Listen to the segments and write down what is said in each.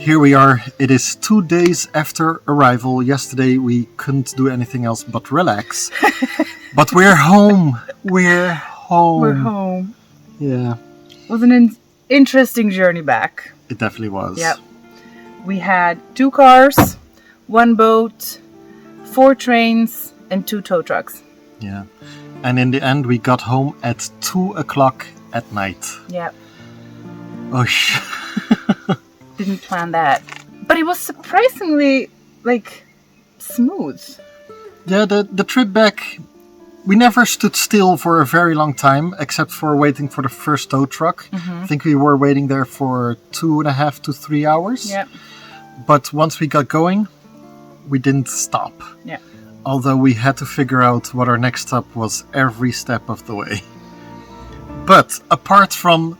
here we are. It is 2 days after arrival. Yesterday we couldn't do anything else but relax. But we're home. We're home. Yeah. It was an interesting journey back. It definitely was. Yep. We had 2 cars, 1 boat, 4 trains, and 2 tow trucks. Yeah. And in the end we got home at 2 o'clock at night. Yep. Oh, Didn't plan that. But it was surprisingly, smooth. Yeah, the trip back, we never stood still for a very long time, except for waiting for the first tow truck. Mm-hmm. I think we were waiting there for 2.5 to 3 hours. Yep. But once we got going, we didn't stop. Yeah. Although we had to figure out what our next stop was every step of the way. But apart from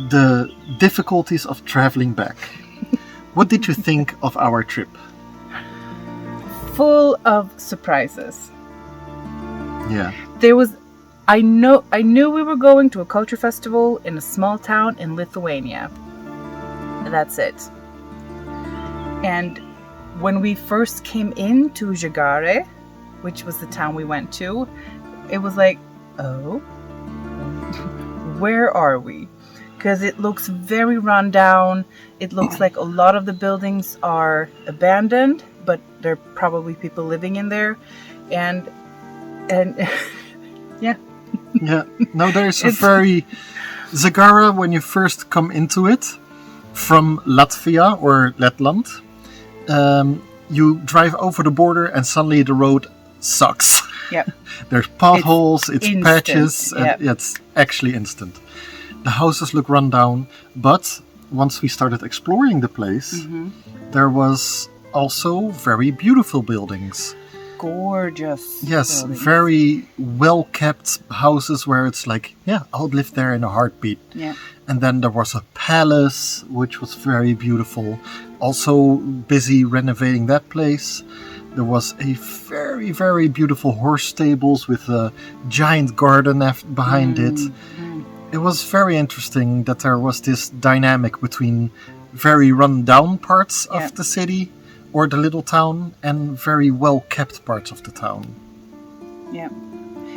the difficulties of traveling back, what did you think of our trip? Full of surprises. Yeah. I knew we were going to a culture festival in a small town in Lithuania. That's it. And when we first came into Zagare, which was the town we went to, it was like, oh, where are we? Because it looks very run down. It looks like a lot of the buildings are abandoned, but there are probably people living in there. And yeah. Yeah. No, there's a very... Zagare, when you first come into it, from Latvia or Letland, you drive over the border and suddenly the road sucks. Yep. There's potholes, it's patches, yep. and it's actually instant. The houses look run down, but once we started exploring the place, mm-hmm. there was also very beautiful buildings. Gorgeous. Yes, buildings. very well kept houses where it's like, yeah, I would live there in a heartbeat. Yeah. And then there was a palace, which was very beautiful. Also busy renovating that place. There was a very, very beautiful horse stables with a giant garden behind it. It was very interesting that there was this dynamic between very run-down parts of the city or the little town and very well-kept parts of the town. Yeah.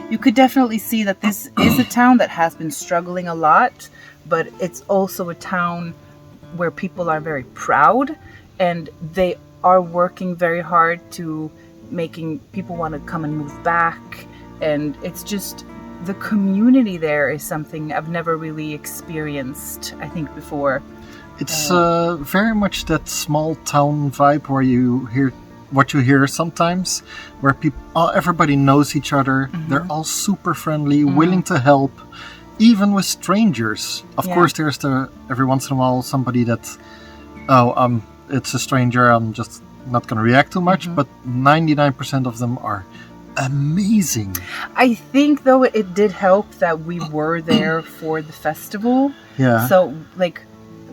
You could definitely see that this is a town that has been struggling a lot, but it's also a town where people are very proud and they are working very hard to making people want to come and move back. And it's just... the community there is something I've never really experienced, I think, before. It's very much that small town vibe where you hear what you hear sometimes, where everybody knows each other. Mm-hmm. They're all super friendly, willing to help, even with strangers. Of course, there's every once in a while somebody that, it's a stranger, I'm just not going to react too much, but 99% of them are amazing. I think though it did help that we were there for the festival. Yeah. So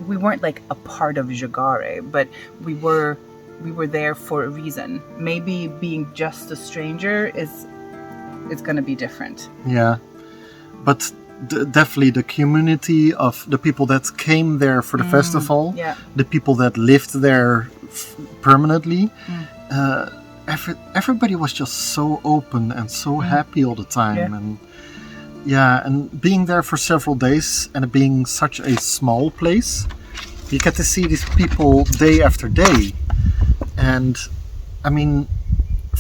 we weren't a part of Zagare, but we were there for a reason. Maybe being just a stranger it's going to be different. Yeah. But definitely the community of the people that came there for the festival, the people that lived there permanently, everybody was just so open and so happy all the time. And being there for several days and it being such a small place, you get to see these people day after day. And I mean,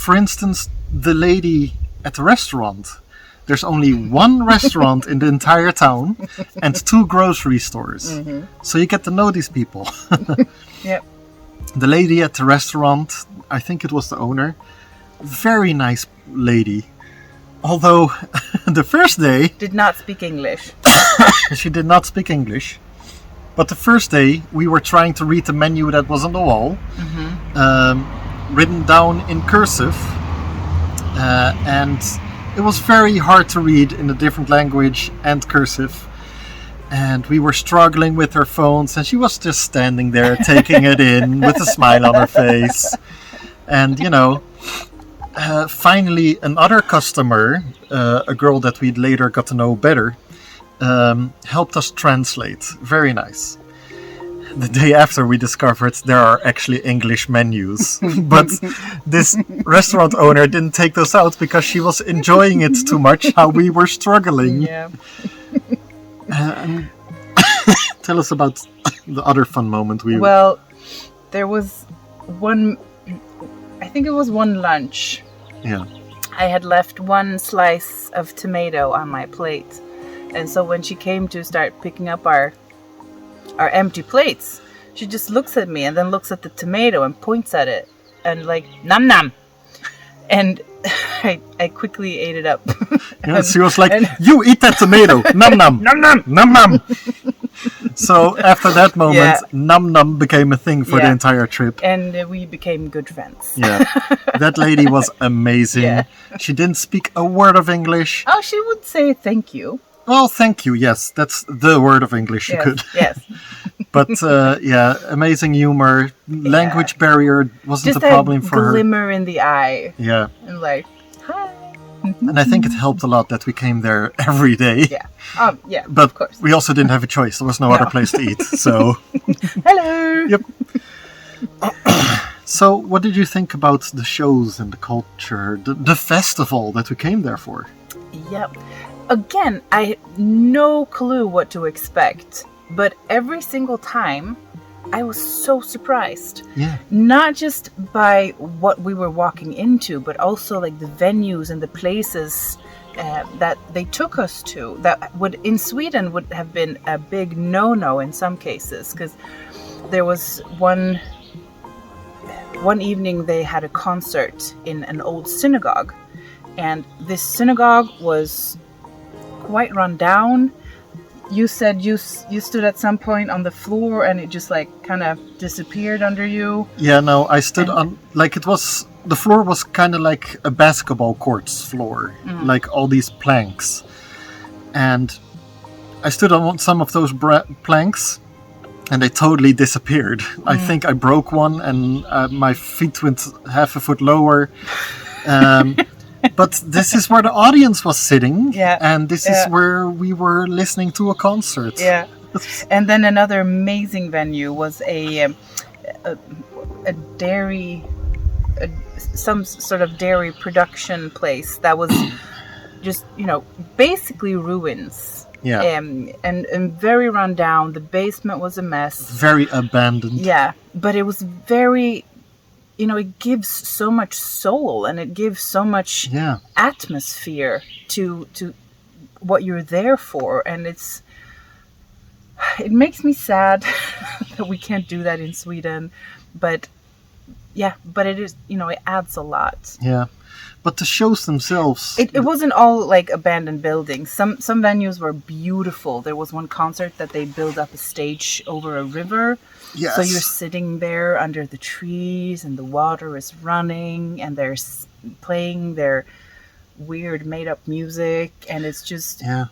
for instance, the lady at the restaurant, there's only one restaurant in the entire town and 2 grocery stores. So you get to know these people. Yep. The lady at the restaurant, I think it was the owner, very nice lady. Although the first day... did not speak English. She did not speak English. But the first day we were trying to read the menu that was on the wall, written down in cursive. And it was very hard to read in a different language and cursive. And we were struggling with her phones, and she was just standing there taking it in with a smile on her face. And, finally another customer, a girl that we'd later got to know better, helped us translate. Very nice. the day after we discovered there are actually English menus. But this restaurant owner didn't take those out because she was enjoying it too much how we were struggling. Yeah. Tell us about the other fun moment we... Well, there was one... I think it was one lunch. Yeah. I had left one slice of tomato on my plate. And so when she came to start picking up our empty plates, she just looks at me and then looks at the tomato and points at it and like, nom nom. And I quickly ate it up. Yeah, she was like, you eat that tomato. Nom nom. Nom nom. Nom nom. So after that moment, num num became a thing for the entire trip. And we became good friends. Yeah. That lady was amazing. Yeah. She didn't speak a word of English. Oh, she would say thank you. Well, thank you. Yes, that's the word of English you could. Yes. But amazing humor. Language barrier wasn't just a problem for her. Just a glimmer in the eye. Yeah. And like, hi. And I think it helped a lot that we came there every day. Yeah. Yeah, but of course. we also didn't have a choice. There was no other place to eat. So. Hello. Yep. So, what did you think about the shows and the culture, the festival that we came there for? Yep. Again, I had no clue what to expect, but every single time I was so surprised. Yeah. Not just by what we were walking into, but also like the venues and the places that they took us to. That would in Sweden would have been a big no-no in some cases, because there was one evening they had a concert in an old synagogue, and this synagogue was quite run down. You said you stood at some point on the floor and it just like kind of disappeared under you. Yeah, no, I stood on, like it was, the floor was kind of like a basketball court's floor, like all these planks. And I stood on some of those planks and they totally disappeared. I think I broke one and my feet went half a foot lower. But this is where the audience was sitting, and this is where we were listening to a concert. Yeah, and then another amazing venue was a dairy, some sort of dairy production place that was just, basically ruins. Yeah, and very run down. The basement was a mess. Very abandoned. Yeah, but it was very... it gives so much soul and it gives so much atmosphere to what you're there for. And it makes me sad that we can't do that in Sweden. But it is, it adds a lot. Yeah. But the shows themselves... It wasn't all like abandoned buildings. Some venues were beautiful. There was one concert that they built up a stage over a river. Yes. So you're sitting there under the trees and the water is running and they're playing their weird made up music and it's just... Yeah.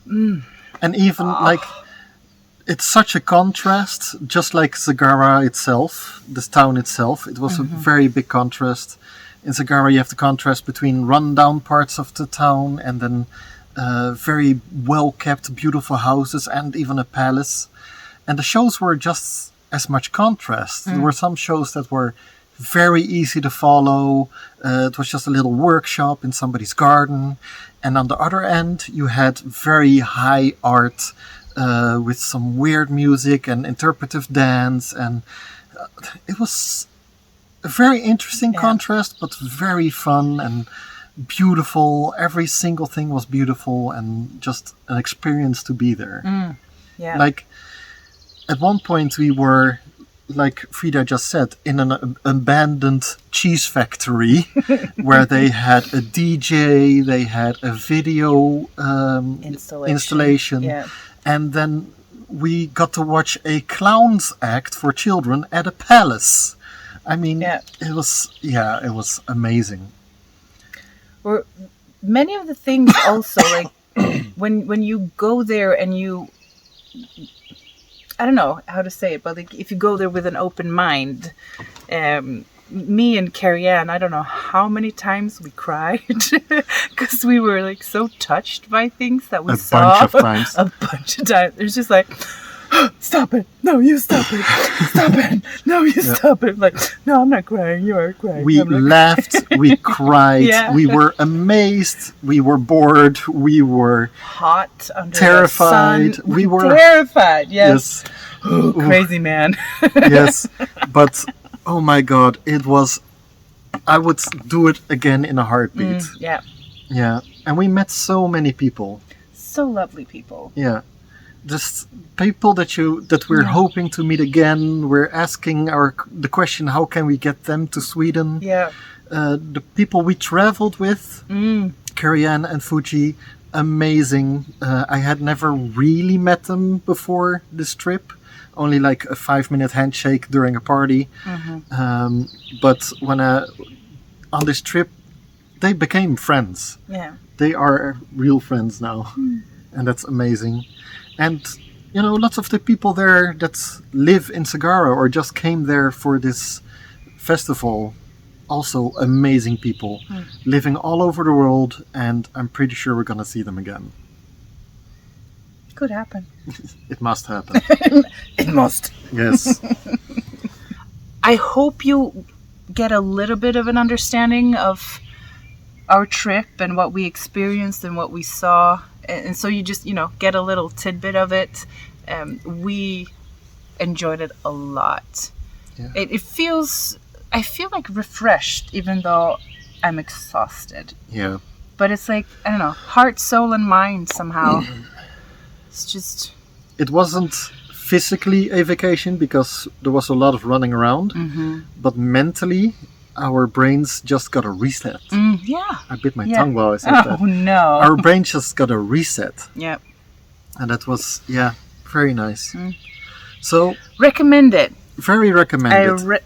And even like... It's such a contrast, just like Zagare itself, this town itself. It was a very big contrast. In Zagare, you have the contrast between run-down parts of the town and then very well-kept, beautiful houses and even a palace. And the shows were just as much contrast. There were some shows that were very easy to follow. It was just a little workshop in somebody's garden. And on the other end, you had very high art with some weird music and interpretive dance. And it was... a very interesting contrast, but very fun and beautiful. Every single thing was beautiful and just an experience to be there. Yeah. Like, at one point we were, like Frida just said, in an abandoned cheese factory where they had a DJ, they had a video installation. Yeah. And then we got to watch a clown's act for children at a palace. I mean, it was amazing. Or many of the things also, like when you go there and I don't know how to say it, but like if you go there with an open mind, me and Carrie-Anne, I don't know how many times we cried because we were like so touched by things that we saw. A bunch of times. A bunch of times. It's just like, Stop it. No, you stop it. Stop it. No, you stop it. Like, no, I'm not crying. You are crying. We laughed, we cried, Yeah. we were amazed, we were bored, we were hot under terrified. the sun. We were terrified. Yes. Oh, crazy man. yes. But oh my God, it was. I would do it again in a heartbeat. Yeah. Yeah, and we met so many people. So lovely people. Yeah, just people that we're hoping to meet again. We're asking the question, how can we get them to Sweden? Yeah. The people we traveled with, Karianne and Fuji, amazing. I had never really met them before this trip. Only like a 5-minute handshake during a party. But when on this trip, they became friends. Yeah. They are real friends now. And that's amazing. And, lots of the people there that live in Zagare or just came there for this festival, also amazing people, living all over the world, and I'm pretty sure we're going to see them again. Could happen. It must happen. It must. Yes. I hope you get a little bit of an understanding of our trip and what we experienced and what we saw. And so you just, get a little tidbit of it. We enjoyed it a lot. Yeah. I feel like refreshed, even though I'm exhausted. Yeah. But it's like, I don't know, heart, soul, and mind somehow. It's just... It wasn't physically a vacation because there was a lot of running around. But mentally, our brains just got a reset. Yeah. I bit my tongue while I said that. Oh, no. Our brain just got a reset. Yep. And that was, very nice. So... Recommend it. Very recommended.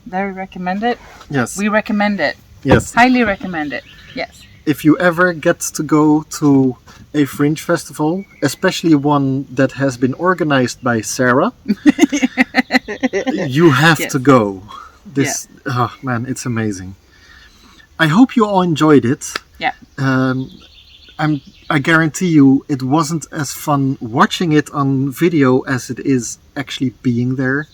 Very recommend it. Yes. We recommend it. Yes. Highly recommend it. Yes. If you ever get to go to a fringe festival, especially one that has been organized by Sarah, you have to go. Oh man, it's amazing. I hope you all enjoyed it. Yeah. I guarantee you it wasn't as fun watching it on video as it is actually being there.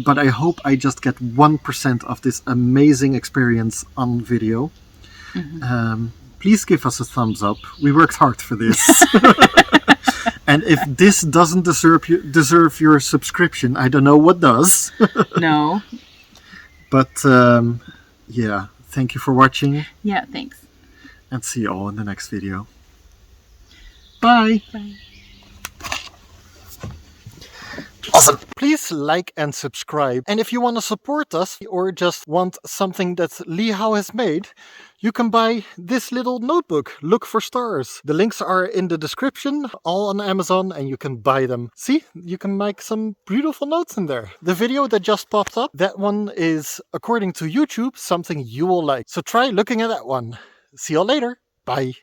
But I hope I just get 1% of this amazing experience on video. Please give us a thumbs up. We worked hard for this. And if this doesn't deserve your subscription, I don't know what does. No. But thank you for watching. Yeah, thanks. And see you all in the next video. Bye. Bye. Awesome. Please like and subscribe. And if you want to support us or just want something that Lihao has made, you can buy this little notebook, Look for Stars. The links are in the description, all on Amazon, and you can buy them. See, you can make some beautiful notes in there. The video that just popped up, that one is, according to YouTube, something you will like. So try looking at that one. See you all later. Bye.